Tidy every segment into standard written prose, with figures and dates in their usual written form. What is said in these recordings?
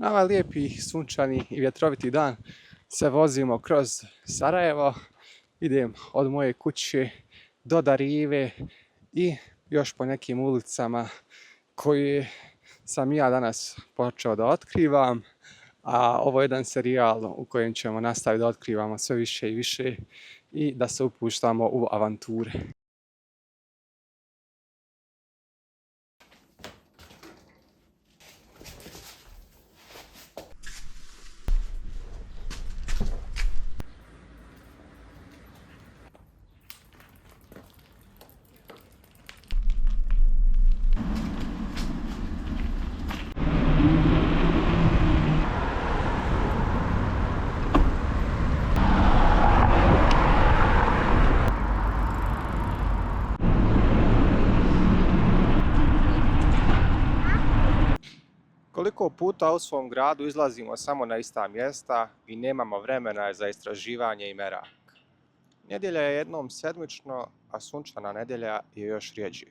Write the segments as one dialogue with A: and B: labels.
A: Na ovaj lijepi, sunčani i vjetroviti dan se vozimo kroz Sarajevo. Idem od moje kuće do Darive i još po nekim ulicama koje sam ja danas počeo da otkrivam. A ovo je jedan serijal u kojem ćemo nastaviti da otkrivamo sve više i više i da se upuštamo u avanture. Koliko puta u svom gradu izlazimo samo na ista mjesta i nemamo vremena za istraživanje i merak. Nedjelja je jednom sedmično, a sunčana nedjelja je još rjeđe.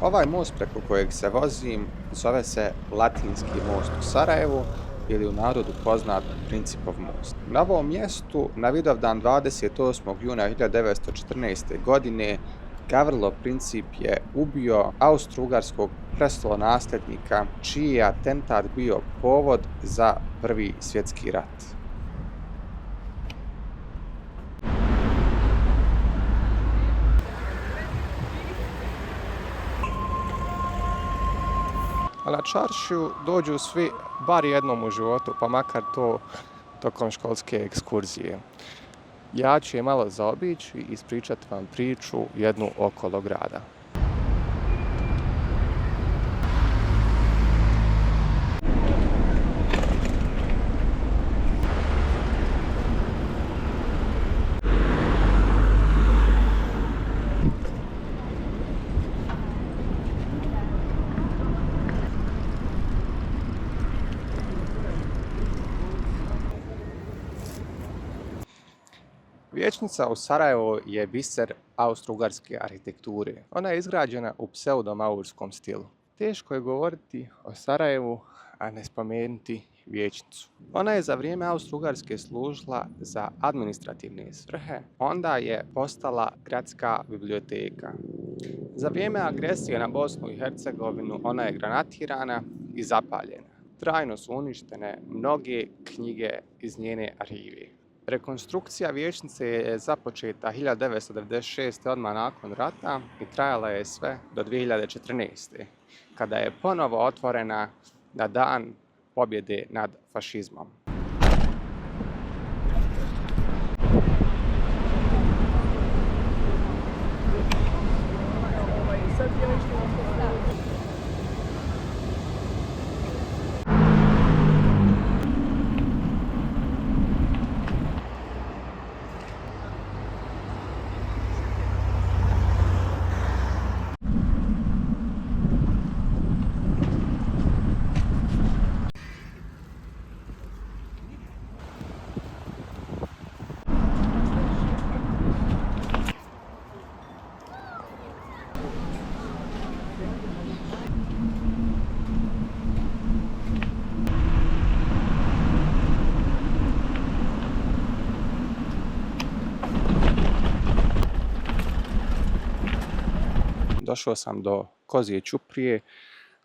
A: Ovaj most preko kojeg se vozim zove se Latinski most u Sarajevu ili u narodu poznat Principov most. Na ovom mjestu na Vidovdan 28. juna 1914. godine Gavrilo Princip je ubio austro-ugarskog prestolonasljednika čiji je atentat bio povod za Prvi svjetski rat. A na čaršiju dođu svi bar jednom u životu, pa makar to tokom školske ekskurzije. Ja ću je malo zaobići i ispričati vam priču jednu okolo grada. Vijećnica u Sarajevu je biser austro-ugarske arhitekture. Ona je izgrađena u pseudo-maurskom stilu. Teško je govoriti o Sarajevu, a ne spomenuti vijećnicu. Ona je za vrijeme Austro-ugarske služila za administrativne svrhe, onda je postala gradska biblioteka. Za vrijeme agresije na Bosnu i Hercegovinu ona je granatirana i zapaljena. Trajno su uništene mnoge knjige iz njene arhive. Rekonstrukcija vijećnice je započeta 1996. odmah nakon rata i trajala je sve do 2014. kada je ponovo otvorena na dan pobjede nad fašizmom. Došao sam do Kozje ćuprije.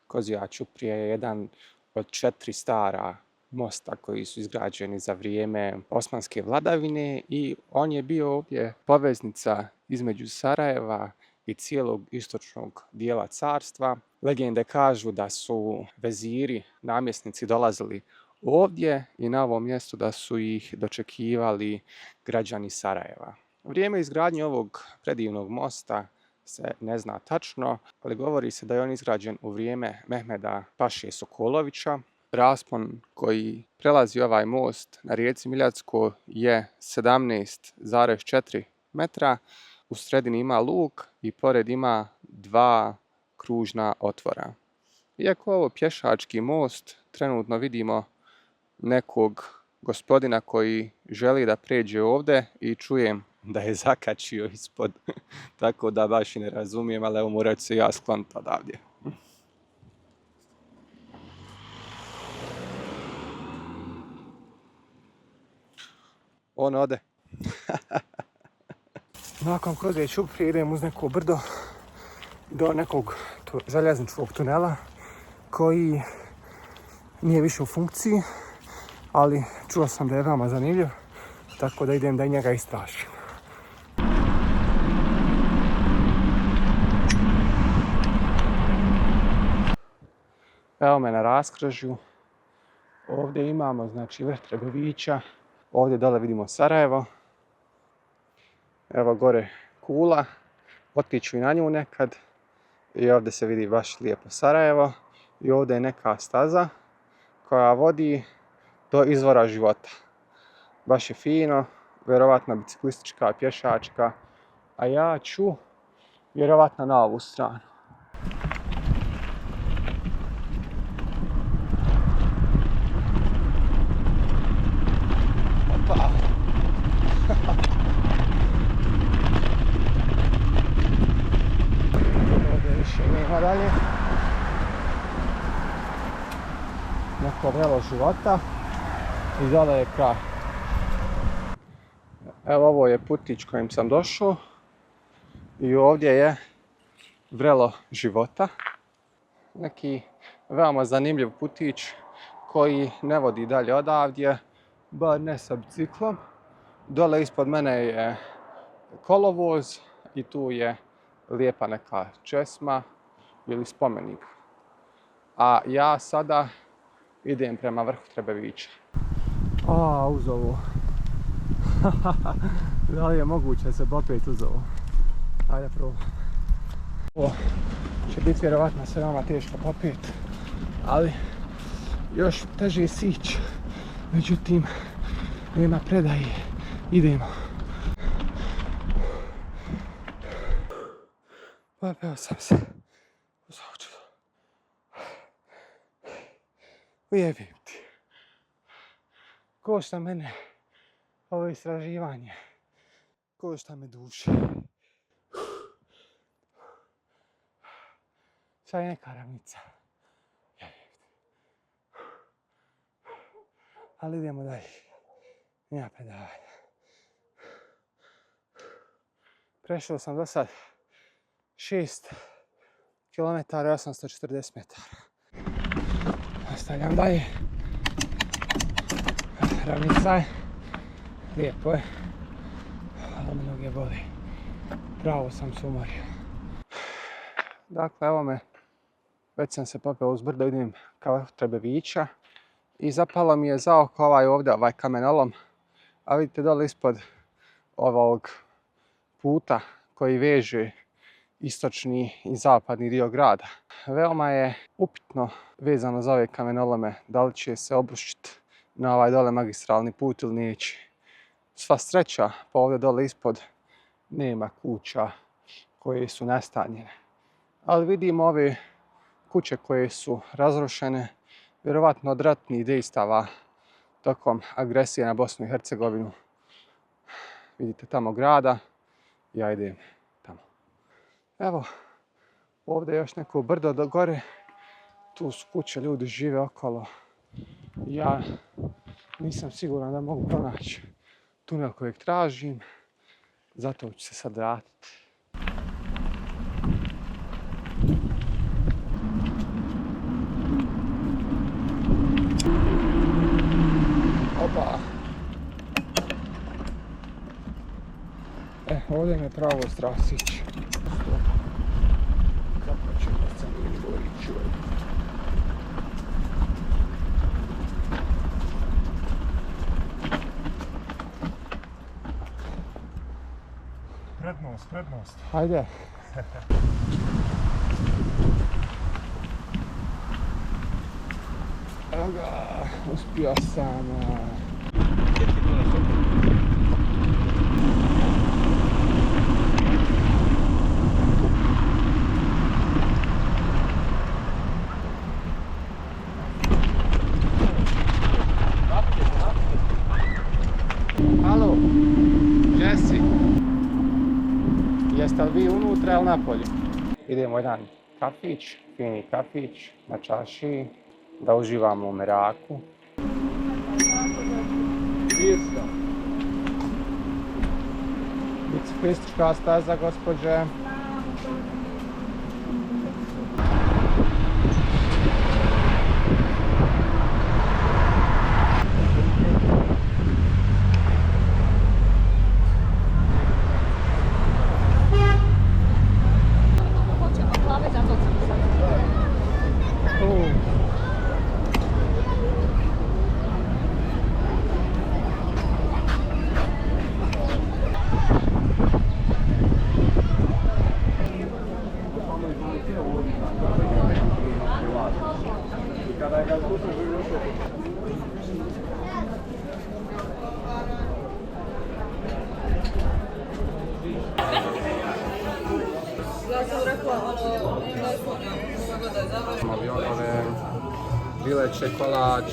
A: Kozja ćuprija je jedan od 4 stara mosta koji su izgrađeni za vrijeme osmanske vladavine i on je bio ovdje poveznica između Sarajeva i cijelog istočnog dijela carstva. Legende kažu da su veziri, namjesnici dolazili ovdje i na ovom mjestu da su ih dočekivali građani Sarajeva. Vrijeme izgradnje ovog predivnog mosta se ne zna tačno, ali govori se da je on izgrađen u vrijeme Mehmeda Paše Sokolovića. Raspon koji prelazi ovaj most na rijeci Miljacko je 17,4 metra. U sredini ima luk i pored ima 2 kružna otvora. Iako je ovo pješački most, trenutno vidimo nekog gospodina koji želi da pređe ovdje i čujem da je zakačio ispod, tako da baš i ne razumijem, ali evo morat se ja skloniti odavdje. On ode. Nakon Kozje Čuprije idem uz neko brdo do nekog željezničkog tunela koji nije više u funkciji, ali čuo sam da je veoma zanimljiv, tako da idem da i njega istražim. Evo me na raskrižju. Ovdje imamo znači vrh Trebevića, ovdje dole vidimo Sarajevo. Evo gore Kula, otiću i na nju nekad. I ovdje se vidi baš lijepo Sarajevo. I ovdje je neka staza koja vodi do izvora života. Baš je fino, vjerovatno biciklistička, pješačka, a ja ću vjerovatno na ovu stranu. Opa! Ovdje više nema dalje. Neko vrelo života i dole je kraj. Evo ovo je putić kojim sam došao i ovdje je vrelo života. Neki veoma zanimljiv putić koji ne vodi dalje odavdje, bar ne sa biciklom. Dole ispod mene je kolovoz i tu je lijepa neka česma ili spomenik. A ja sada idem prema vrhu Trebevića. Uz ovo. Da li je moguće se popeti uz ovo? Ajde probam. Ovo će biti vjerovatno sve veoma teško popeti, ali još teže sići. Međutim, nema predaje. Idemo. Popeo sam se. Ujebim ti. Košta mene ovo istraživanje. Košta me duše. Sad je neka ravnica. Ali idemo dalje. Nema predavanja. Prešao sam do sad 6 km i 840 metara. Nastavljam dalje. Ravnica je. Lijepo je. Ali me noge boli. Pravo sam se umorio. Dakle, evo me. Već sam se popeo uz brdo, idem ka vrhu Trebevića. I zapalo mi je za oko ovaj kamenolom. A vidite dole ispod ovog puta koji veže istočni i zapadni dio grada. Veoma je upitno vezano za ove kamenolome, da li će se obrušiti na ovaj dole magistralni put ili neće. Sva sreća, pa ovdje dole ispod nema kuća koje su nastanjene. Ali vidimo ove kuće koje su razrušene, vjerovatno od ratnih dejstava tokom agresije na Bosnu i Hercegovinu. Vidite tamo grada, ja idem tamo. Evo, ovdje je još neko brdo do gore. Tu su kuće, ljudi žive okolo. Ja nisam siguran da mogu pronaći tunel kojeg tražim. Zato ću se sad vratiti. Opa! Ovdje me pravo strah ići. Kako ćemo se mi izgorići? Prednost.
B: Ajde.
A: Evo ga, uspio sam. Halo, gdje si? Jeste li vi unutra ili napolje? Idemo jedan kafić, fini kafić na čaršiji, da uživamo u meraku. Biciklistička staza, gospođe. Avionove, vileće, kolač.